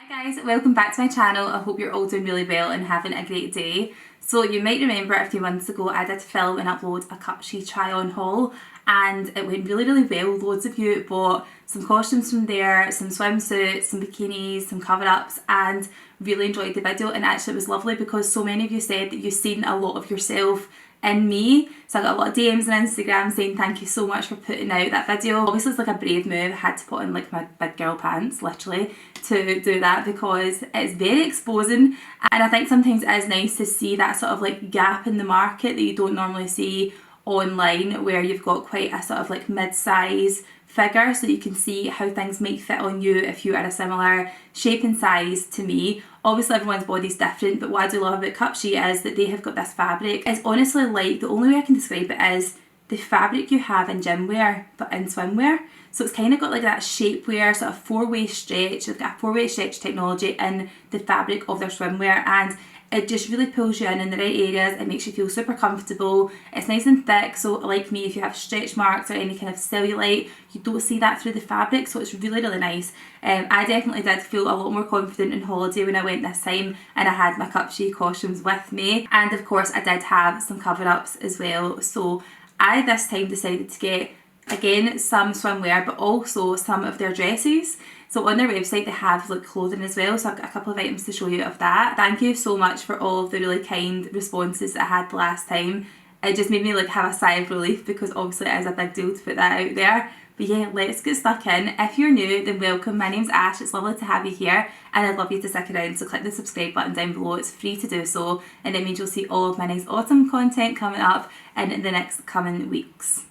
Guys, welcome back to my channel. I hope you're all doing really well and having a great day. So you might remember a few months ago I did film and upload a Cupshe try on haul and it went really well. Loads of you bought some costumes from there, some swimsuits, some bikinis, some cover-ups, and really enjoyed the video. And actually it was lovely because so many of you said that you've seen a lot of yourself in me. So I got a lot of DMs on Instagram saying thank you so much for putting out that video. Obviously it's like a brave move. I had to put on like my big girl pants literally to do that because it's very exposing, and I think sometimes it is nice to see that sort of like gap in the market that you don't normally see online, where you've got quite a sort of like mid-size figure, so you can see how things might fit on you if you are a similar shape and size to me. Obviously everyone's body's different, but what I do love about Cupshe is that they have got this fabric. It's honestly like, the only way I can describe it is the fabric you have in gym wear but in swimwear. So it's kind of got like that shapewear sort of four-way stretch, like a four-way stretch technology in the fabric of their swimwear, and it just really pulls you in the right areas. It makes you feel super comfortable. It's nice and thick, so like me, if you have stretch marks or any kind of cellulite, you don't see that through the fabric, so it's really nice. I definitely did feel a lot more confident in holiday when I went this time, and I had my Cupshe costumes with me, and of course I did have some cover-ups as well. So I this time decided to get, again, some swimwear but also some of their dresses. So on their website they have like clothing as well, so I've got a couple of items to show you of that. Thank you so much for all of the really kind responses that I had the last time. It just made me like have a sigh of relief because obviously it is a big deal to put that out there. But yeah, let's get stuck in. If you're new, then welcome. My name's Ash, it's lovely to have you here and I'd love you to stick around, so click the subscribe button down below. It's free to do so, and it means you'll see all of my nice autumn content coming up in the next coming weeks.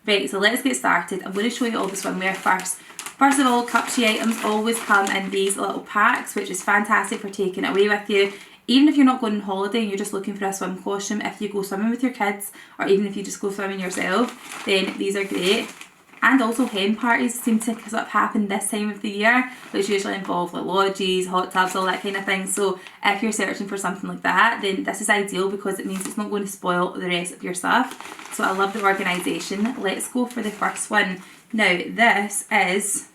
Right, so let's get started. I'm going to show you all the swimwear first. First of all, Cupshe items always come in these little packs, which is fantastic for taking it away with you. Even if you're not going on holiday and you're just looking for a swim costume, if you go swimming with your kids, or even if you just go swimming yourself, then these are great. And also hen parties seem to sort of happen this time of the year, which usually involve like lodges, hot tubs, all that kind of thing. So if you're searching for something like that, then this is ideal because it means it's not going to spoil the rest of your stuff. So I love the organisation. Let's go for the first one. Now this is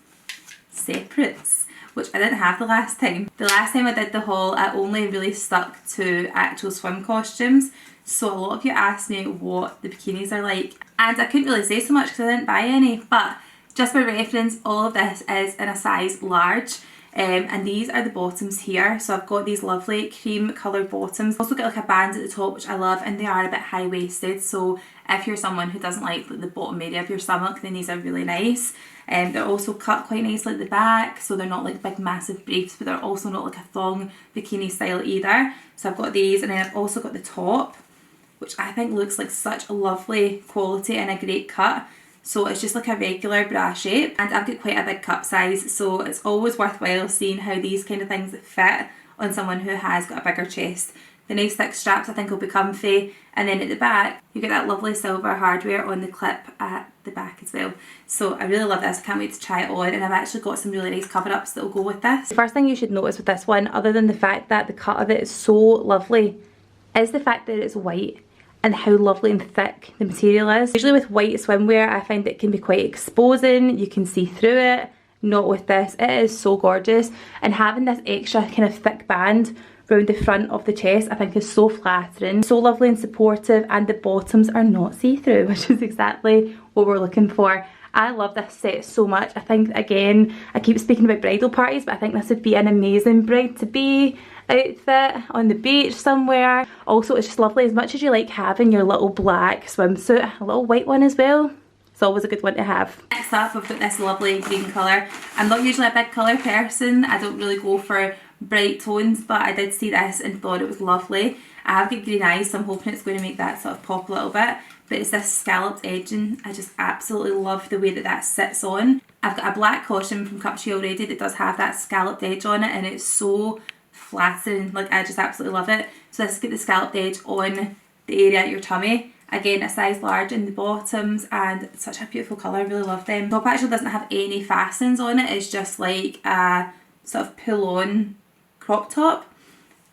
separates, which I didn't have the last time. The last time I did the haul, I only really stuck to actual swim costumes. So a lot of you asked me what the bikinis are like, and I couldn't really say so much because I didn't buy any, but just for reference, all of this is in a size large. And these are the bottoms here. So I've got these lovely cream coloured bottoms. Also got like a band at the top, which I love, and they are a bit high-waisted. So if you're someone who doesn't like the bottom area of your stomach, then these are really nice. They're also cut quite nicely at the back, so they're not like big massive briefs, but they're also not like a thong bikini style either. So I've got these, and then I've also got the top, which I think looks like such a lovely quality and a great cut. So it's just like a regular bra shape, and I've got quite a big cup size, so it's always worthwhile seeing how these kind of things fit on someone who has got a bigger chest. The nice thick straps I think will be comfy, and then at the back you get that lovely silver hardware on the clip at the back as well. So I really love this, I can't wait to try it on, and I've actually got some really nice cover-ups that will go with this. The first thing you should notice with this one, other than the fact that the cut of it is so lovely, is the fact that it's white and how lovely and thick the material is. Usually with white swimwear I find it can be quite exposing, you can see through it. Not with this, it is so gorgeous, and having this extra kind of thick band around the front of the chest I think is so flattering, so lovely and supportive, and the bottoms are not see-through, which is exactly what we're looking for. I love this set so much. I think, again, I keep speaking about bridal parties, but I think this would be an amazing bride-to-be outfit on the beach somewhere. Also, it's just lovely. As much as you like having your little black swimsuit, a little white one as well, it's always a good one to have. Next up, we've got this lovely green colour. I'm not usually a big colour person. I don't really go for bright tones, but I did see this and thought it was lovely. I have got green eyes, so I'm hoping it's going to make that sort of pop a little bit. But it's this scalloped edging. I just absolutely love the way that that sits on. I've got a black costume from Cupshe already that does have that scalloped edge on it, and it's so flattering. Like, I just absolutely love it. So this has got the scalloped edge on the area at your tummy. Again, a size large in the bottoms, and it's such a beautiful colour. I really love them. The top actually doesn't have any fastenings on it. It's just like a sort of pull-on crop top.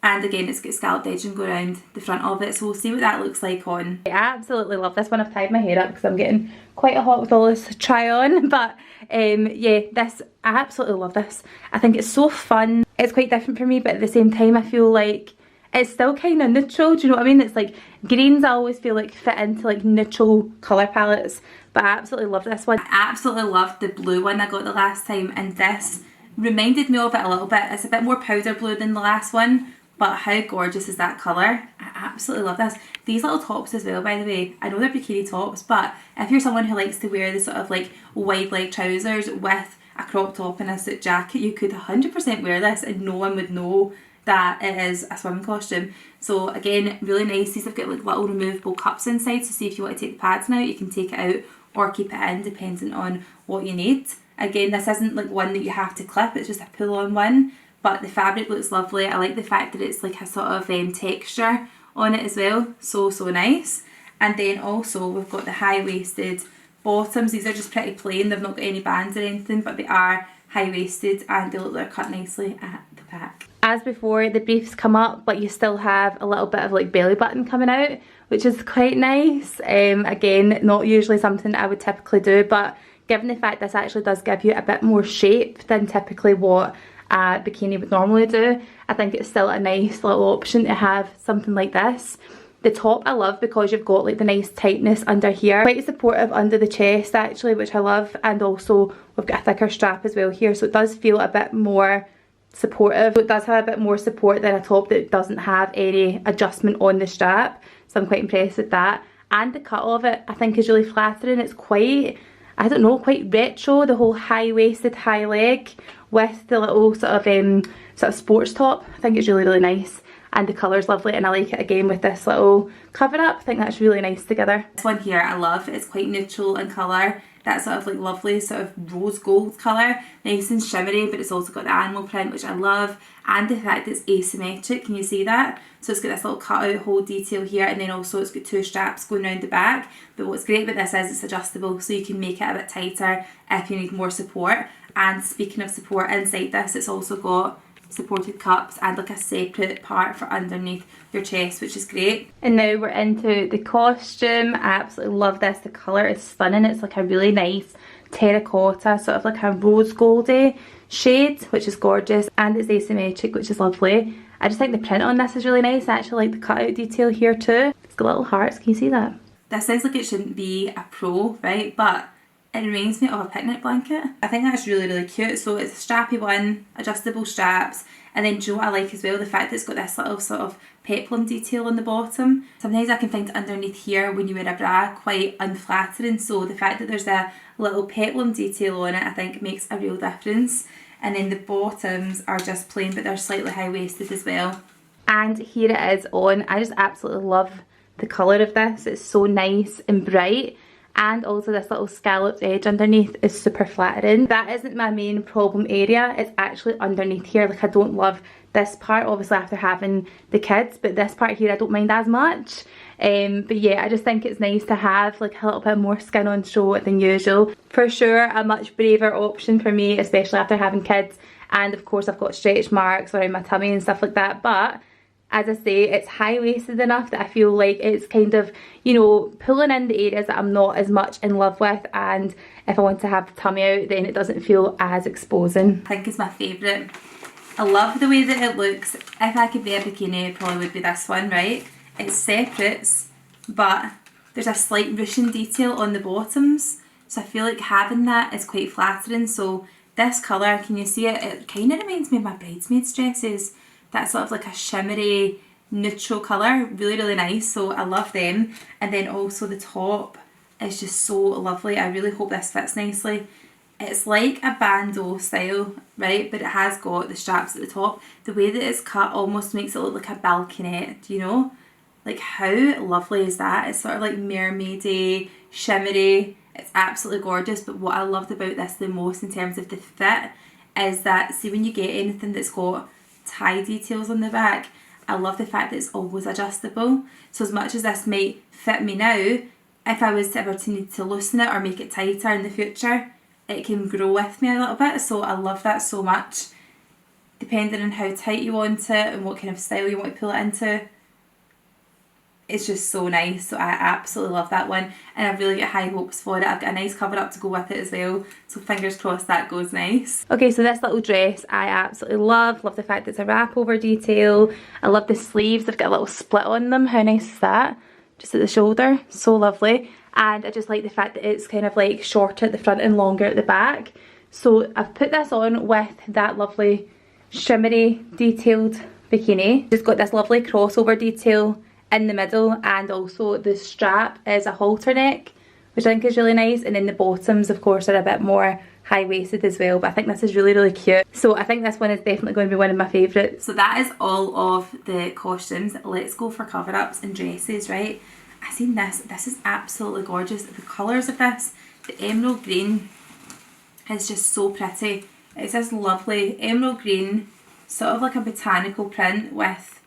And again, it's got scalloped edging going around the front of it, so we'll see what that looks like on. I absolutely love this one. I've tied my hair up because I'm getting quite hot with all this try on, but yeah, this, I absolutely love this. I think it's so fun. It's quite different for me, but at the same time I feel like it's still kind of neutral, do you know what I mean? It's like greens I always feel like fit into like neutral colour palettes, but I absolutely love this one. I absolutely loved the blue one I got the last time, and this reminded me of it a little bit. It's a bit more powder blue than the last one, but how gorgeous is that colour? I absolutely love this. These little tops as well, by the way, I know they're bikini tops, but if you're someone who likes to wear the sort of like wide leg trousers with a crop top and a suit jacket, you could 100% wear this and no one would know that it is a swimming costume. So again, really nice. These have got like little removable cups inside, so see if you want to take the pads out, you can take it out or keep it in depending on what you need. Again, this isn't like one that you have to clip, it's just a pull on one, but the fabric looks lovely. I like the fact that it's like a sort of texture on it as well, so nice. And then also we've got the high-waisted bottoms. These are just pretty plain, they've not got any bands or anything, but they are high-waisted and they look like they're cut nicely at the back. As before, the briefs come up, but you still have a little bit of like belly button coming out, which is quite nice. Again, not usually something I would typically do, but given the fact this actually does give you a bit more shape than typically what a bikini would normally do, I think it's still a nice little option to have something like this. The top I love because you've got like the nice tightness under here, quite supportive under the chest actually, which I love, and also we've got a thicker strap as well here, so it does feel a bit more supportive. It does have a bit more support than a top that doesn't have any adjustment on the strap, so I'm quite impressed with that. And the cut of it I think is really flattering. It's quite, I don't know, quite retro, the whole high-waisted high leg with the little sort of sports top. I think it's really nice, and the colour's lovely, and I like it again with this little cover up. I think that's really nice together. This one here I love. It's quite neutral in colour, that sort of like lovely sort of rose gold colour, nice and shimmery, but it's also got the animal print, which I love, and the fact it's asymmetric. Can you see that? So it's got this little cut out hole detail here, and then also it's got two straps going around the back. But what's great about this is it's adjustable, so you can make it a bit tighter if you need more support. And speaking of support, inside this it's also got supported cups and like a separate part for underneath your chest, which is great. And now we're into the costume. I absolutely love this. The colour is stunning. It's like a really nice terracotta, sort of like a rose goldy shade, which is gorgeous, and it's asymmetric, which is lovely. I just think the print on this is really nice. I actually like the cutout detail here too. It's got little hearts, can you see that? This sounds like it shouldn't be a pro, right? But it reminds me of a picnic blanket. I think that's really cute. So it's a strappy one, adjustable straps, and then do you know what I like as well? The fact that it's got this little sort of peplum detail on the bottom. Sometimes I can find underneath here when you wear a bra quite unflattering, so the fact that there's a little peplum detail on it I think makes a real difference. And then the bottoms are just plain, but they're slightly high-waisted as well. And here it is on. I just absolutely love the colour of this. It's so nice and bright. And also this little scalloped edge underneath is super flattering. That isn't my main problem area, it's actually underneath here. Like I don't love this part, obviously after having the kids, but this part here I don't mind as much. But yeah, I just think it's nice to have like a little bit more skin on show than usual. For sure a much braver option for me, especially after having kids, and of course I've got stretch marks around my tummy and stuff like that, but as I say, it's high-waisted enough that I feel like it's kind of, you know, pulling in the areas that I'm not as much in love with, and if I want to have the tummy out then it doesn't feel as exposing. I think it's my favourite. I love the way that it looks. If I could wear a bikini it probably would be this one, right? It's separates, but there's a slight ruching detail on the bottoms, so I feel like having that is quite flattering. So this colour, can you see it? It kind of reminds me of my bridesmaids dresses. That's sort of like a shimmery neutral colour, really nice, so I love them. And then also the top is just so lovely. I really hope this fits nicely. It's like a bandeau style, right, but it has got the straps at the top. The way that it's cut almost makes it look like a balconette, you know? Like how lovely is that? It's sort of like mermaidy, shimmery. It's absolutely gorgeous, but what I loved about this the most in terms of the fit is that, see, when you get anything that's got tie details on the back, I love the fact that it's always adjustable. So as much as this might fit me now, if I was ever to need to loosen it or make it tighter in the future, it can grow with me a little bit, so I love that so much. The depending on how tight you want it and what kind of style you want to pull it into. It's just so nice, so I absolutely love that one, and I've really got high hopes for it. I've got a nice cover up to go with it as well, so fingers crossed that goes nice. Okay, so this little dress I absolutely love the fact that it's a wrap over detail. I love the sleeves, they've got a little split on them, how nice is that? Just at the shoulder, so lovely. And I just like the fact that it's kind of like shorter at the front and longer at the back. So I've put this on with that lovely shimmery detailed bikini. Just got this lovely crossover detail in the middle, and also the strap is a halter neck, which I think is really nice, and then the bottoms of course are a bit more high-waisted as well, but I think this is really cute. So I think this one is definitely going to be one of my favourites. So that is all of the costumes. Let's go for cover-ups and dresses, right? I seen this is absolutely gorgeous. The colours of this, the emerald green is just so pretty. It's this lovely emerald green, sort of like a botanical print with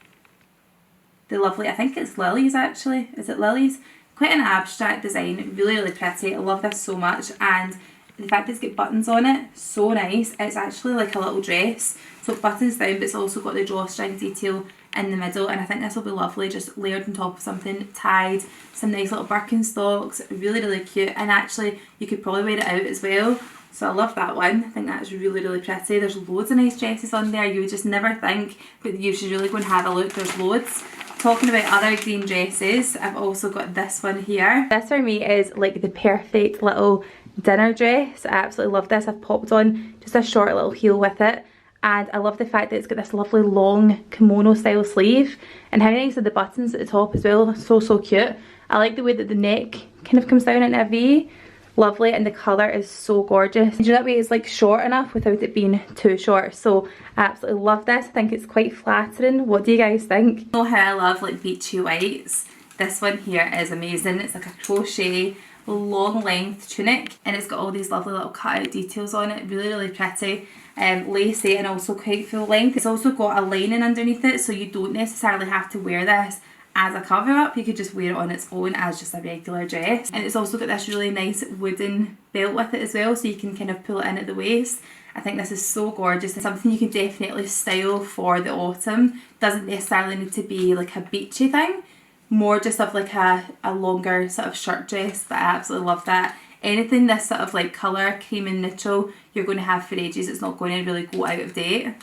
the lovely, I think it's lilies actually, is it lilies? Quite an abstract design, really pretty. I love this so much, and the fact that it's got buttons on it, so nice. It's actually like a little dress, so it buttons down, but it's also got the drawstring detail in the middle, and I think this will be lovely, just layered on top of something, tied, some nice little Birkenstocks, really cute, and actually you could probably wear it out as well. So I love that one. I think that's really pretty. There's loads of nice dresses on there. You would just never think, but you should really go and have a look. There's loads. Talking about other green dresses, I've also got this one here. This for me is like the perfect little dinner dress. I absolutely love this. I've popped on just a short little heel with it, and I love the fact that it's got this lovely long kimono style sleeve, and how nice are the buttons at the top as well. So cute. I like the way that the neck kind of comes down in a V. Lovely, and the colour is so gorgeous. And you know that way it's like short enough without it being too short. So I absolutely love this. I think it's quite flattering. What do you guys think? You know how I love like beachy whites? This one here is amazing. It's like a crochet long length tunic, and it's got all these lovely little cut out details on it. Really pretty. Lacy, and also quite full length. It's also got a lining underneath it, so you don't necessarily have to wear this as a cover up. You could just wear it on its own as just a regular dress, and it's also got this really nice wooden belt with it as well, so you can kind of pull it in at the waist. I think this is so gorgeous, and something you can definitely style for the autumn. Doesn't necessarily need to be like a beachy thing, more just of like a longer sort of shirt dress, but I absolutely love that. Anything this sort of like colour, cream and neutral, you're going to have for ages. It's not going to really go out of date.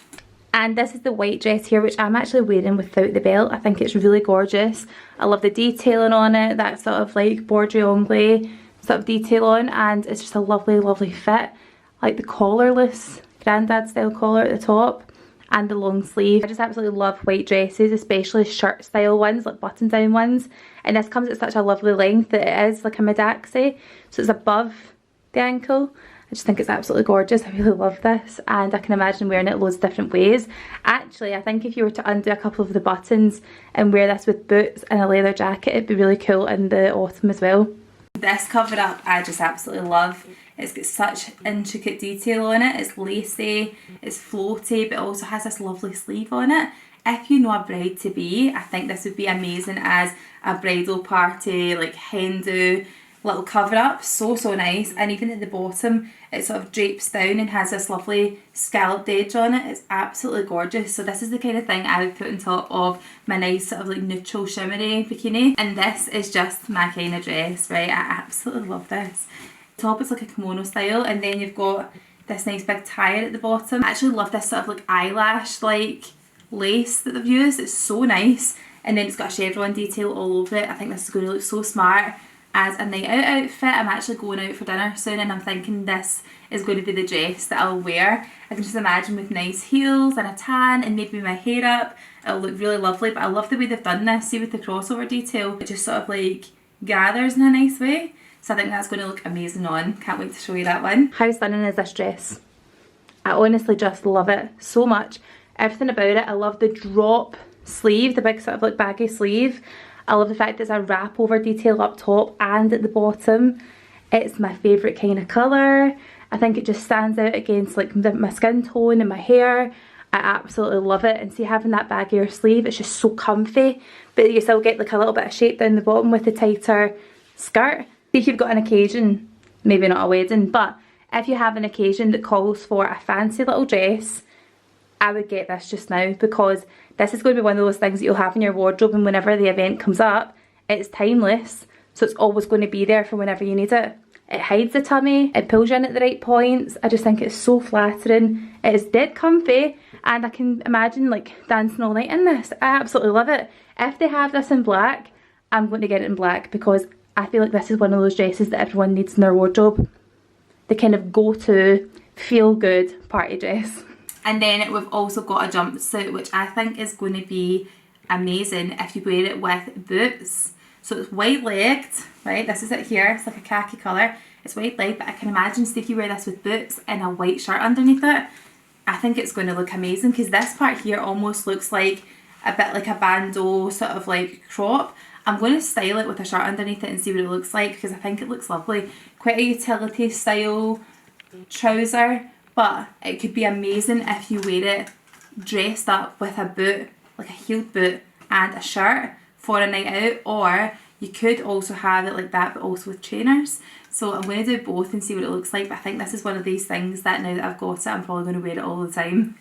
And this is the white dress here, which I'm actually wearing without the belt. I think it's really gorgeous. I love the detailing on it, that sort of like bordeaux anglais sort of detail on, and it's just a lovely fit. I like the collarless grandad style collar at the top and the long sleeve. I just absolutely love white dresses, especially shirt style ones, like button down ones. And this comes at such a lovely length that it is like a mid-axi, so it's above the ankle. I just think it's absolutely gorgeous. I really love this, and I can imagine wearing it loads of different ways. Actually, I think if you were to undo a couple of the buttons and wear this with boots and a leather jacket, it'd be really cool in the autumn as well. This cover up I just absolutely love. It's got such intricate detail on it. It's lacy, it's floaty, but it also has this lovely sleeve on it. If you know a bride to be, I think this would be amazing as a bridal party, like hen do little cover up. So nice. And even at the bottom it sort of drapes down and has this lovely scalloped edge on it. It's absolutely gorgeous. So this is the kind of thing I would put on top of my nice sort of like neutral shimmery bikini, and this is just my kind of dress, right? I absolutely love this. The top is like a kimono style, and then you've got this nice big tire at the bottom. I actually love this sort of like eyelash like lace that they've used. It's so nice, and then it's got a chevron detail all over it. I think this is going to look so smart as a night out outfit. I'm actually going out for dinner soon, and I'm thinking this is going to be the dress that I'll wear. I can just imagine with nice heels and a tan and maybe my hair up. It'll look really lovely, but I love the way they've done this. See, with the crossover detail, it just sort of like gathers in a nice way. So I think that's going to look amazing on. Can't wait to show you that one. How stunning is this dress? I honestly just love it so much. Everything about it. I love the drop sleeve, the big sort of like baggy sleeve. I love the fact there's a wrap over detail up top and at the bottom. It's my favourite kind of colour. I think it just stands out against like my skin tone and my hair. I absolutely love it. And see, having that baggier sleeve, it's just so comfy, but you still get like a little bit of shape down the bottom with the tighter skirt. If you've got an occasion, maybe not a wedding, but if you have an occasion that calls for a fancy little dress I would get this just now, because this is going to be one of those things that you'll have in your wardrobe, and whenever the event comes up, it's timeless. So it's always going to be there for whenever you need it. It hides the tummy, it pulls you in at the right points. I just think it's so flattering. It is dead comfy, and I can imagine like dancing all night in this. I absolutely love it. If they have this in black, I'm going to get it in black, because I feel like this is one of those dresses that everyone needs in their wardrobe. The kind of go-to, feel-good party dress. And then we've also got a jumpsuit, which I think is going to be amazing if you wear it with boots. So it's white-legged, right? This is it here. It's like a khaki colour. It's white-legged, but I can imagine if you wear this with boots and a white shirt underneath it, I think it's going to look amazing, because this part here almost looks like a bit like a bandeau sort of like crop. I'm going to style it with a shirt underneath it and see what it looks like, because I think it looks lovely. Quite a utility style trouser, but it could be amazing if you wear it dressed up with a boot, like a heeled boot and a shirt for a night out, or you could also have it like that but also with trainers. So I'm going to do both and see what it looks like, but I think this is one of these things that now that I've got it, I'm probably going to wear it all the time.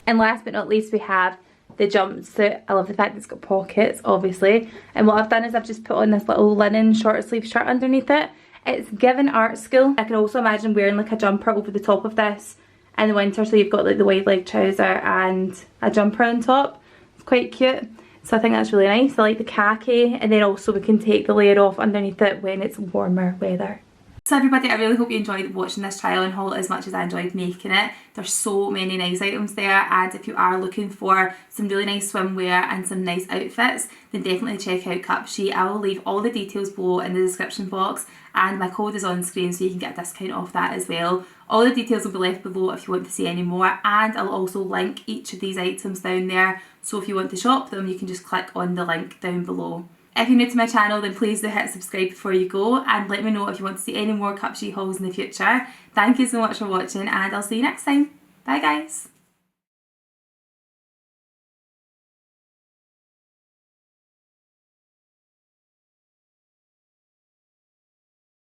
And last but not least, we have the jumpsuit. I love the fact that it's got pockets, obviously, and what I've done is I've just put on this little linen short sleeve shirt underneath it. It's given art school. I can also imagine wearing like a jumper over the top of this in the winter, so you've got like the wide leg trouser and a jumper on top. It's quite cute. So I think that's really nice. I like the khaki, and then also we can take the layer off underneath it when it's warmer weather. So everybody, I really hope you enjoyed watching this try on haul as much as I enjoyed making it. There's so many nice items there, and if you are looking for some really nice swimwear and some nice outfits, then definitely check out Cupshe. I will leave all the details below in the description box, and my code is on screen so you can get a discount off that as well. All the details will be left below if you want to see any more, and I'll also link each of these items down there, so if you want to shop them you can just click on the link down below. If you're new to my channel, then please do hit subscribe before you go, and let me know if you want to see any more Cupshe hauls in the future. Thank you so much for watching, and I'll see you next time. Bye guys!